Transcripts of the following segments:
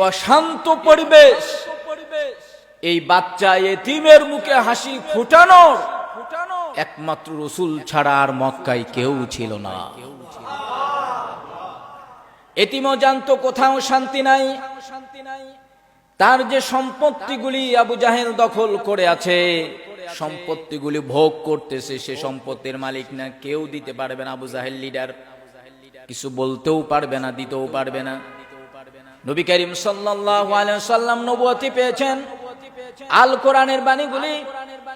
অশান্ত পরিবেশ, এই বাচ্চা এতিমের মুখে হাসি ফুটানোর একমাত্র রাসূল ছাড়া আর মক্কায় কেউ ছিল না। এতিমও জানতো কোথাও শান্তি নাই। তার যে সম্পত্তিগুলি আবু জাহেল দখল করে আছে, সম্পত্তিগুলি ভোগ করতেছে, সে সম্পত্তির মালিক না, কেউ দিতে পারবে না। আবু জাহেল লিডার, কিছু বলতেও পারবে না, দিতেও পারবে না। নবী করিম সাল্লাল্লাহু আলাইহি ওয়াসাল্লাম নবুয়তি পেয়েছেন। আল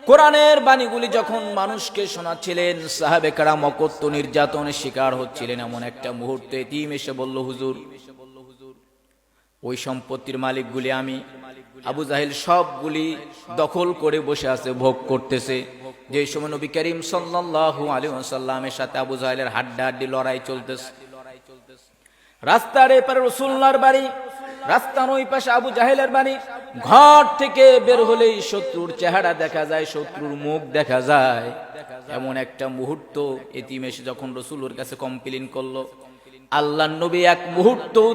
কোরআনের বাণীগুলি যখন মানুষকে শোনাচ্ছিলেন, সাহাবে কেরাম অকথ্য নির্যাতনের শিকার হচ্ছিলেন। এমন একটা মুহূর্তে এতিম এসে বলল, হুজুর, ওই সম্পত্তির মালিকগুলি আমি। আবু জাহেল সবগুলি দখল করে বসে আছে, ভোগ করতেছে। যে সময় নবী করিম সাল্লাল্লাহু আলাইহি ওয়াসাল্লামের সাথে আবু জাহেলের হাড্ডাহাড্ডি লড়াই চলতেছে। রাস্তার এপারে রাসূলুল্লাহর বাড়ি, রাস্তার ওই পাশে আবু জাহেলের বাড়ি। ঘর থেকে বের হলেই শত্রুর চেহারা দেখা যায়, শত্রুর মুখ দেখা যায়। এমন একটা মুহূর্ত এতিম এসে যখন রাসূলের কাছে কমপ্লেইন করলো, আল্লাহর নবী এক মুহূর্তও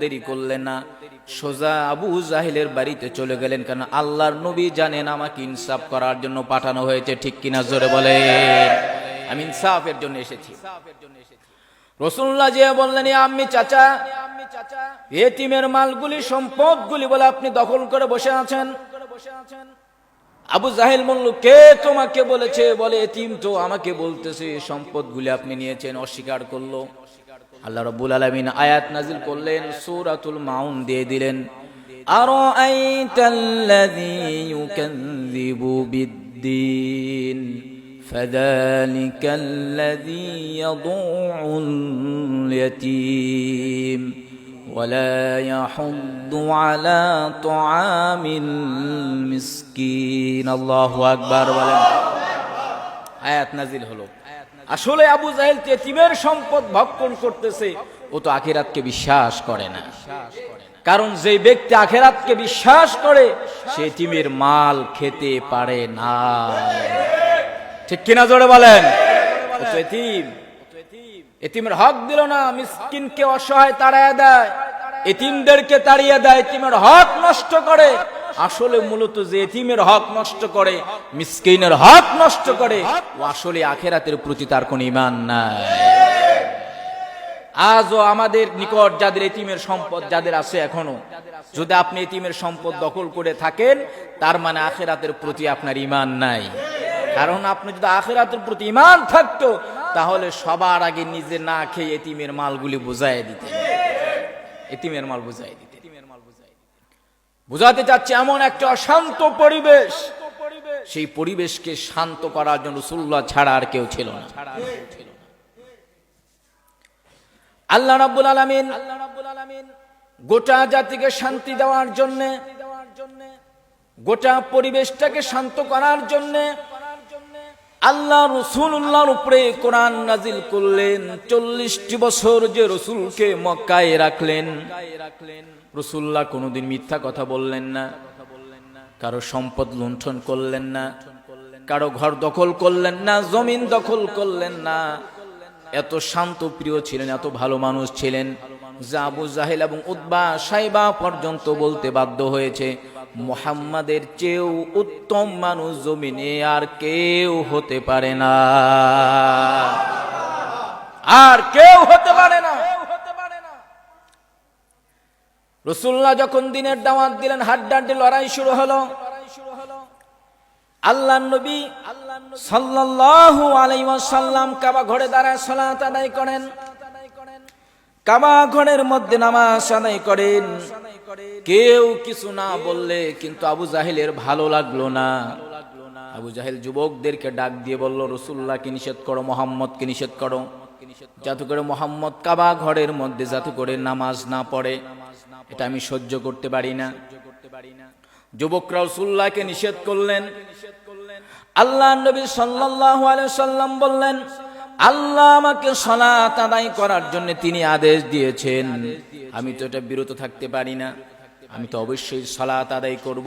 দেরি করলেন না, সোজা আবু জাহেলের বাড়িতে চলে গেলেন। কারণ আল্লাহর নবী জানেন আমাকে ইনসাফ করার জন্য পাঠানো হয়েছে। ঠিক কিনা জোরে বলেন? আমি ইনসাফের জন্য এসেছি। রাসূলুল্লাহ যে বললেন, আম্মি চাচা, এতিমের মালগুলি, সম্পদগুলি বলে আপনি দখল করে বসে আছেন। আবু জাহেল বলল, কে তোমাকে বলেছে? বলে, এতিম তো আমাকে বলতেছে সম্পদগুলি আপনি নিয়েছেন। অস্বীকার করলো। আল্লাহ রাব্বুল আলামিন আয়াত নাজিল করলেন, সূরাতুল মাউন দিয়ে দিলেন, আরাআইতাল্লাযী ইউকাযযিবু বিদ্দীন ফাযালিকাল্লাযী ইয়াদুউল ইয়াতীম ওয়ালা ইয়াহুদ্দু আলা তুআমিল মিসকিন। আল্লাহু আকবার বলেন। আয়াত নাজিল হলো। আসলে আবু জাহেল এতিমের সম্পদ ভক্ষণ করতেছে, ও তো আখিরাতকে বিশ্বাস করে না। কারণ যে ব্যক্তি আখিরাতকে বিশ্বাস করে, সে এতিমের মাল খেতে পারে না। ঠিক কিনা জোরে বলেন? ও তো এতিম, এতিমের হক দিল না, মিসকিনকে অসহায় তাড়িয়ে দেয়, এতিমদেরকে তাড়িয়ে দেয়, এতিমের হক নষ্ট করে। আসলে মূলত যে এতিমের হক নষ্ট করে, মিসকিনের হক নষ্ট করে, ও আসলে আখিরাতের প্রতি তার কোনো ঈমান নাই। আজও আমাদের নিকট যাদের এতিমের সম্পদ যাদের আছে এখনো, যদি আপনি এতিমের সম্পদ দখল করে থাকেন, তার মানে আখিরাতের প্রতি আপনার ঈমান নাই। কারণ আপনি যদি আখিরাতের প্রতি ঈমান থাকতো, তাহলে সবার আগে নিজে না খেয়ে এতিমের মালগুলি বুঝাই দিতেন। এতিমের মাল বুঝাই দিতেন। বুঝাতে চাচ্ছে এমন একটা অশান্ত পরিবেশ, সেই পরিবেশকে শান্ত করার জন্য রাসূলুল্লাহ ছাড়া আর কেউ ছিল না। আল্লাহ রাব্বুল আলামিন গোটা জাতিকে শান্তি দেওয়ার জন্য, গোটা পরিবেশটাকে শান্ত করার জন্য আল্লাহ রাসূলুল্লাহর উপরে কোরআন নাজিল করলেন। 40টি বছর যে রাসূলকে মক্কায় রাখলেন, রাসূলুল্লাহ কোনোদিন মিথ্যা কথা বললেন না, কারো সম্পদ লুণ্ঠন করলেন না, কারো ঘর দখল করলেন না, জমিন দখল করলেন না। এত শান্ত প্রিয় ছিলেন, এত ভালো মানুষ ছিলেন, যে আবু জাহেল এবং উতবা সাইবা পর্যন্ত বলতে বাধ্য হয়েছে, মুহাম্মাদের চেয়েও উত্তম মানুষ জমিনে আর কেউ হতে পারে না, আর কেউ হতে পারে না। রাসূলুল্লাহ যখন দিনের দাওয়াত দিলেন, হাড্ডাহাড্ডি লড়াই শুরু হলো। আল্লাহর নবী সাল্লাল্লাহু আলাইহি ওয়াসাল্লাম কাবা ঘরে দাঁড়ায় সালাত আদায় করেন, কাবা ঘরের মধ্যে নামাজ আদায় করেন। কেউ কিছু না বললে কিন্তু আবু জাহেলের ভালো লাগলো না। আবু জাহেল যুবকদেরকে ডাক দিয়ে বলল, রাসূলুল্লাহকে নিষেধ করো, মুহাম্মদকে নিষেধ করো, যাতে করে মুহাম্মদ কাবা ঘরের মধ্যে যাতে করে নামাজ না পড়ে, এটা আমি সহ্য করতে পারি না। যুবকরা রাসূলুল্লাহকে নিষেধ করলেন। আল্লাহর নবী সাল্লাল্লাহু আলাইহি ওয়াসাল্লাম বললেন, আল্লাহ আমাকে সালাত আদায় করার জন্য তিনি আদেশ দিয়েছেন, আমি তো এটা বিরত থাকতে পারি না, আমি তো অবশ্যই সালাত আদায় করব।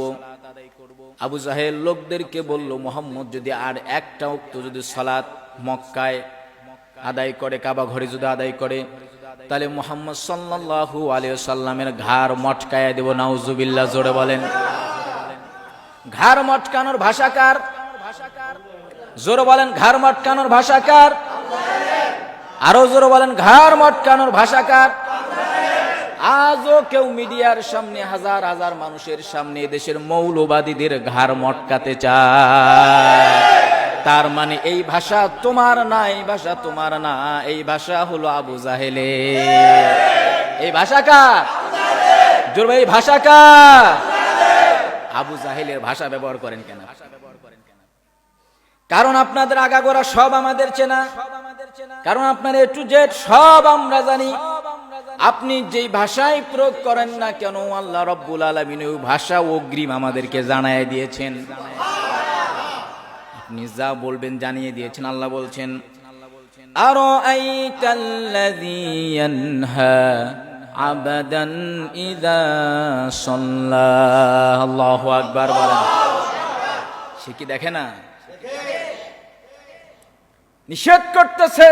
আবু জাহেল লোকদেরকে বলল, মুহাম্মদ যদি আর একটা ওয়াক্ত যদি সালাত মক্কায় আদায় করে, কাবা ঘরে যদি আদায় করে, তাহলে মুহাম্মদ সাল্লাল্লাহু আলাইহি ওয়াসাল্লামের ঘাড় মটকায়া দেব, নাউজুবিল্লাহ, জোরে বলেন। ঘাড় মটকানোর ভাষাকার, জোরে বলেন, ঘাড় মটকানোর ভাষাকার, আরো জোরে বলেন, ঘাড় মটকানোর ভাষাকার। আজও কেউ মিডিয়ার সামনে, হাজার হাজার মানুষের সামনে দেশের মৌলবাদীদের ঘাড় মটকাতে চায়। তার মানে এই ভাষা তোমার না, এই ভাষা তোমার না, এই ভাষা হলো আবু জাহেলের। এই ভাষা কার? জোরে, এই ভাষা কার? আবু জাহেলের ভাষা ব্যবহার করেন কেন? কারণ আপনাদের আগাগোড়া সব আমাদের চেনা, কারণ আপনার এ টু জেড সব আমরা জানি। আপনি যেই ভাষায় প্রয়োগ করেন না কেন, আল্লাহ রাব্বুল আলামিন ওই ভাষা অগ্রিম আমাদেরকে জানায় দিয়েছেন। আপনি যা বলবেন জানিয়ে দিয়েছেন। আল্লাহ বলছেন, আরাআইতাল্লাযী ইয়ানহা আবাদান ইযা সাল্লা। আল্লাহু আকবার বলেন। সে কি দেখে না? নিষেধ করতেছে,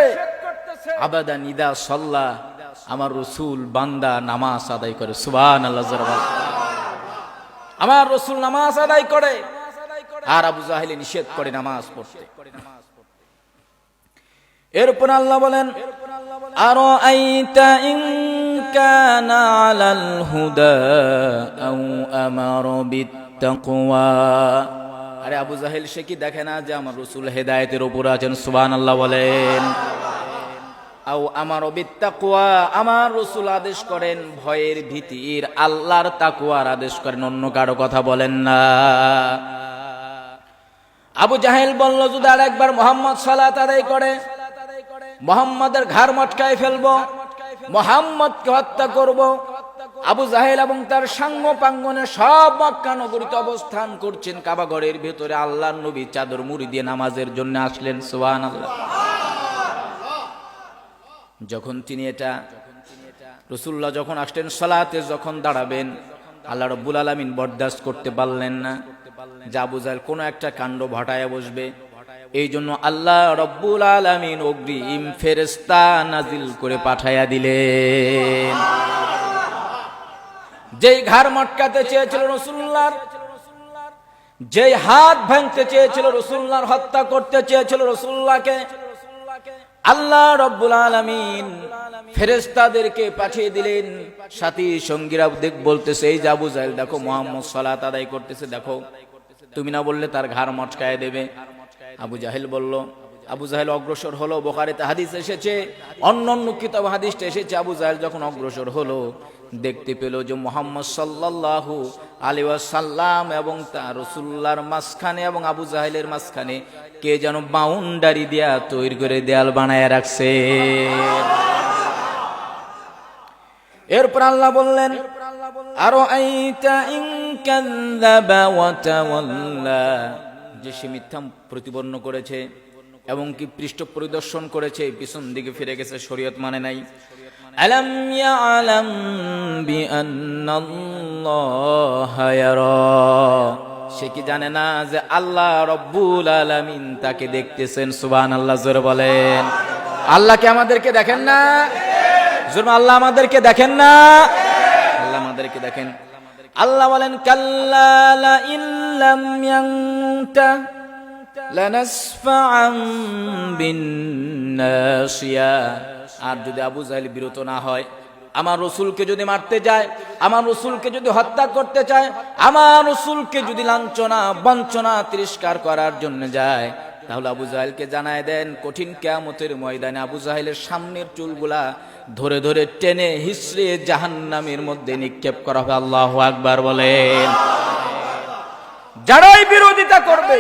আবাদান ইযা সাল্লা, আমার রাসূল বান্দা নামাজ আদায় করে। সুবহানাল্লাহ। আমার রাসূল নামাজ আদায় করে, আর আবু জাহেল নিষেধ করে নামাজ পড়তে। এরপর আল্লাহ বলেন, আরাআইতা ইন কানা আলাল হুদা আও আমারা বিত্তাকওয়া। আরে আবু জাহেল সে কি দেখে না যে আমার রাসূল হেদায়েতের উপর আছেন? সুবহানাল্লাহ বলেন। আও আমারা বিত্তাকওয়া, আমার রাসূল আদেশ করেন ভয়ের, ভীতির, আল্লাহর তাকওয়ার আদেশ করেন, অন্য কারো কথা বলেন না। আবু জাহেল বলল, যদি আর একবার মুহাম্মদ সালাত আদায় করে, মুহাম্মাদের ঘাড় মটকায় ফেলবো, মুহাম্মদকে হত্যা করব। আবু জাহেল এবং তার সাঙ্গ পাঙ্গনে সব মক্কা নগরীতে অবস্থান করছেন। কাবা ঘরের ভেতরে আল্লাহর নবী চাদর মুড়ি দিয়ে নামাজের জন্য আসলেন। সুবহানাল্লাহ। যখন তিনি এটা রাসূলুল্লাহ যখন আসলেন সালাতে, যখন দাঁড়াবেন, আল্লাহ রাব্বুল আলামিন বরদাস্ত করতে পারলেন না যে আবু জাহেল কোনো একটা কাণ্ড ঘটায় বসবে। এই জন্য আল্লাহ রাব্বুল আলামিন অগ্রিম ফেরেশতা নাজিল করে পাঠায়া দিলেন। যেই ঘাড় মটকাতে চেয়েছিল রাসূলুল্লাহর, যেই হাত ভাঙতে চেয়েছিল রাসূলুল্লাহর, হত্যা করতে চেয়েছিল রাসূলুল্লাহকে, আল্লাহ রাব্বুল আলামিন ফেরেশতাদেরকে পাঠিয়ে দিলেন। সাথী সঙ্গীরা বলতেছে, এই যে আবু জাহেল দেখো মুহাম্মদ সালাত আদায় করতেছে, দেখো, তুমি না বললে তার ঘাড় মটকায় দেবে। আবু জাহেল বলল, আবু জাহেল অগ্রসর হলো। বুখারীতে হাদিস এসেছে, অন্যান্য কিতাব হাদিসে এসেছে, আবু জাহেল যখন অগ্রসর হলো, দেখতে পেল যে মুহাম্মদ সাল্লাল্লাহু আলাইহি ওয়াসাল্লাম এবং তার রাসূলুল্লাহর মাঝখানে এবং আবু জাহেলের মাঝখানে কে যেন বাউন্ডারি দিয়া তৈরি করে দেয়াল বানায় রাখছে। এরপর আল্লাহ বললেন, আরাআইতা ইন কাযাবা ওয়া তাওয়াল্লা, যে সে মিথ্যা প্রতিপন্ন করেছে এবং কি পৃষ্ঠ পরিদর্শন করেছে, পিছন দিকে ফিরে গেছে, শরীয়ত মানে নাই। আলাম ইয়ালাম বিআন্নাল্লাহা ইয়ারা, সে কি জানে না যে আল্লাহ রাব্বুল আলামিন তাকে দেখতেছেন? সুবহানাল্লাহ, জোরে বলেন। আল্লাহ কি আমাদেরকে দেখেন না? জোরে, আল্লাহ আমাদেরকে দেখেন না? আল্লাহ আমাদেরকে দেখেন। আল্লাহ বলেন, কাল্লা লা ইল্লাম ইয়ান্তা লানাসফাআন বিন্নাসিয়া। আর যদি আবু জাহেল বিরত না হয়, আমার রাসূলকে যদি মারতে যায়, আমার রাসূলকে যদি হত্যা করতে চায়, আমার রাসূলকে যদি লাঞ্ছনা বঞ্চনা তিরস্কার করার জন্য যায়, তাহলে আবু জাহেলকে জানায় দেন, কঠিন কিয়ামতের ময়দানে আবু জাহেলের সামনের চুলগুলা ধরে ধরে টেনে হিসড়ে জাহান্নামের মধ্যে নিক্ষেপ করা হবে। আল্লাহু আকবার বলেন। যারাই বিরোধিতা করবে,